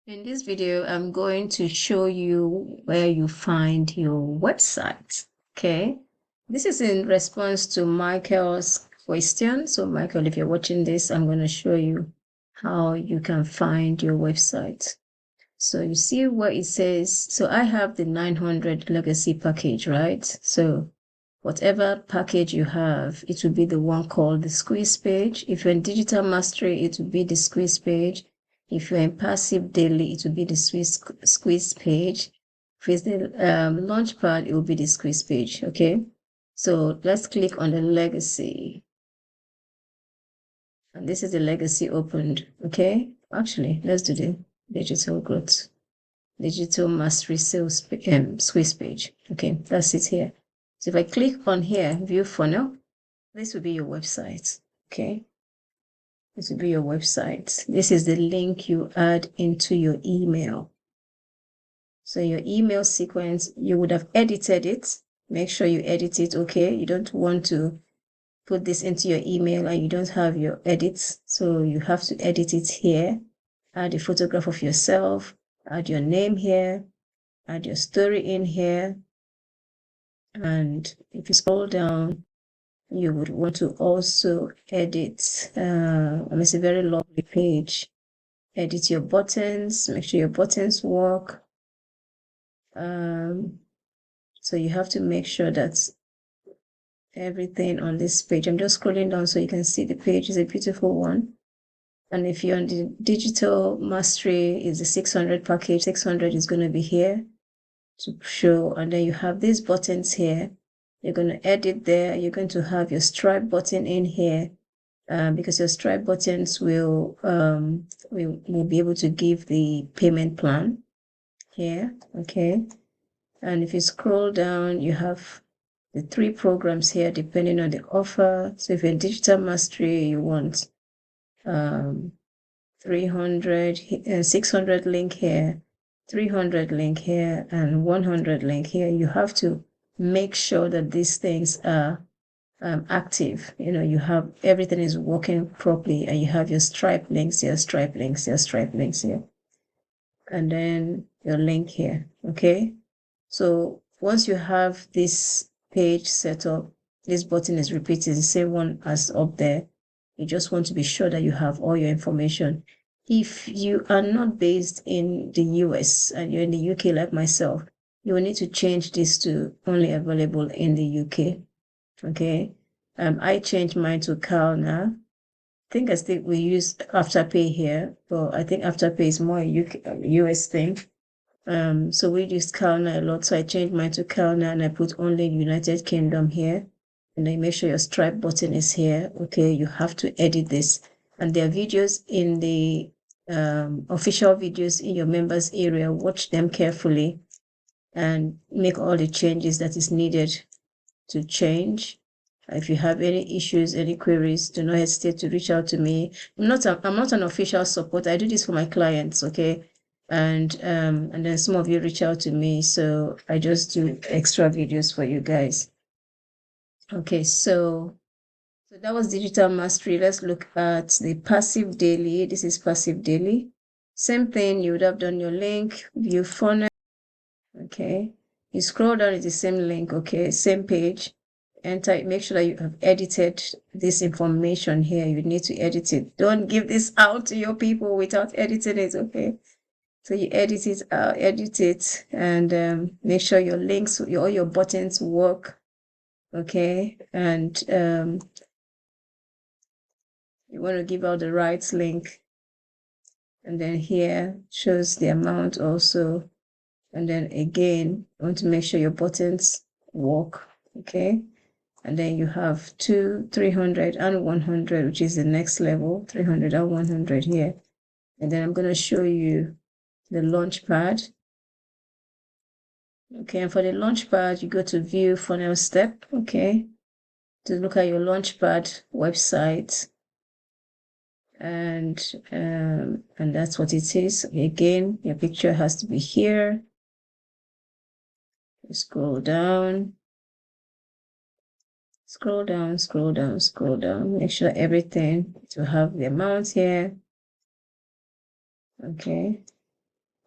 In this video, I'm going to show you where you find your website. Okay, this is in response to Michael's question. So Michael, if you're watching this, I'm going to show you how you can find your website. So you see where it says, so I have the 900 legacy package, right? So whatever package you have, it will be the one called the squeeze page. If you're in digital mastery, it will be the squeeze page. If you're in passive daily, it will be the squeeze page. If it's the launchpad, it will be the squeeze page. Okay, so let's click on the legacy. And this is the legacy opened. Okay, actually, let's do the digital growth, digital mastery sales squeeze page. Okay, that's it here. So if I click on here, view funnel, this will be your website. Okay, this will be your website. This is the link you add into your email. So your email sequence, you would have edited it. Make sure you edit it. Okay, you don't want to put this into your email and you don't have your edits, so you have to edit it here. Add a photograph of yourself, add your name here, add your story in here. And if you scroll down, you would want to also edit, it's a very lovely page. Edit your buttons, make sure your buttons work. So you have to make sure that everything on this page, I'm just scrolling down so you can see the page is a beautiful one. And if you're on the digital mastery, is the 600 package, 600 is going to be here to show. And then you have these buttons here. You're going to edit there. You're going to have your stripe button in here, because your stripe buttons will be able to give the payment plan here. Okay. And if you scroll down, you have the 3 programs here depending on the offer. So if you're in digital mastery, you want 300, 600 link here, 300 link here, and 100 link here. You have to make sure that these things are active. You have everything is working properly, and you have your stripe links here, stripe links here, stripe links here, and then your link here. Okay, so once you have this page set up, this button is repeated, the same one as up there. You just want to be sure that you have all your information. If you are not based in the US and you're in the UK like myself, you will need to change this to only available in the UK. Okay. I changed mine to Kalna. I think we use Afterpay here, but I think Afterpay is more a US thing. So we use Kalna a lot. So I changed mine to Kalna and I put only United Kingdom here. And then make sure your stripe button is here. Okay, you have to edit this. And there are videos in the official videos in your members area. Watch them carefully and make all the changes that is needed to change. If you have any issues, any queries, do not hesitate to reach out to me. I'm not an official support. I do this for my clients, okay? And then some of you reach out to me, so I just do extra videos for you guys. Okay, so that was digital mastery. Let's look at the passive daily. This is passive daily. Same thing, you would have done your link, view funnel. Okay, you scroll down, it's the same link. Okay, same page. Enter, make sure that you have edited this information here. You need to edit it. Don't give this out to your people without editing it. Okay, so you edit it out, and make sure your links, all your buttons work. Okay, and you want to give out the right link, and then here shows the amount also, and then again you want to make sure your buttons work. Okay, and then you have 200, 300, and 100, which is the next level, 300 and 100 here. And then I'm going to show you the launchpad. Okay, and for the launchpad, you go to view funnel step. Okay, to look at your launchpad website, and that's what it is. Again, your picture has to be here. Scroll down. Scroll down, scroll down, scroll down. Make sure everything to have the amount here. Okay.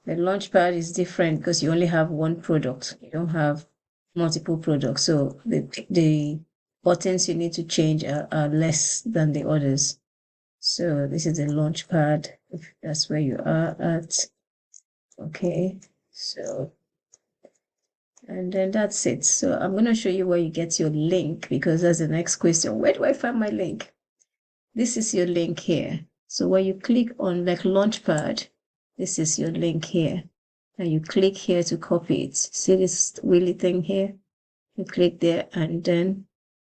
The launchpad is different because you only have one product. You don't have multiple products. So the buttons you need to change are less than the others. So this is the launchpad, if that's where you are at. Okay, so, and then that's it. So I'm going to show you where you get your link, because that's the next question. Where do I find my link? This is your link here. So when you click on like launchpad, this is your link here. And you click here to copy it. See this wheelie thing here? You click there, and then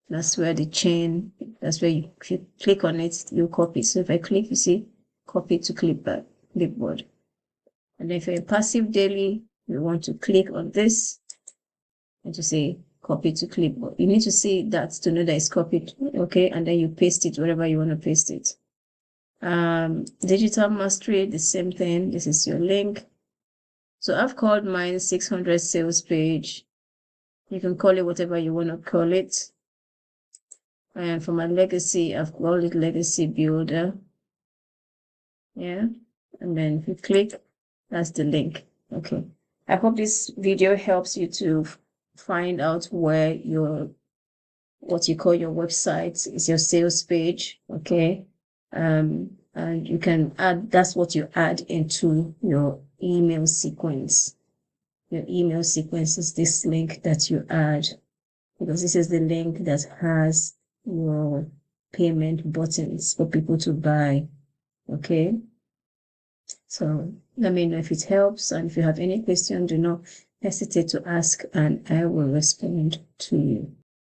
that's where the chain, that's where if you click on it, you copy. So if I click, you see, copy to clipboard. And then if you're a passive daily, you want to click on this and to say copy to clipboard. You need to see that to know that it's copied. Okay, and then you paste it wherever you want to paste it. Digital mastery, the same thing. This is your link. So I've called mine 600 sales page. You can call it whatever you want to call it. And for my legacy, I've called it legacy builder. Yeah. And then if you click, that's the link. Okay. I hope this video helps you to find out where what you call your website is your sales page. Okay. And you can add, that's what you add into your email sequence. Your email sequence is this link that you add, because this is the link that has your payment buttons for people to buy. Okay. So let me know if it helps. And if you have any question, do not hesitate to ask, and I will respond to you.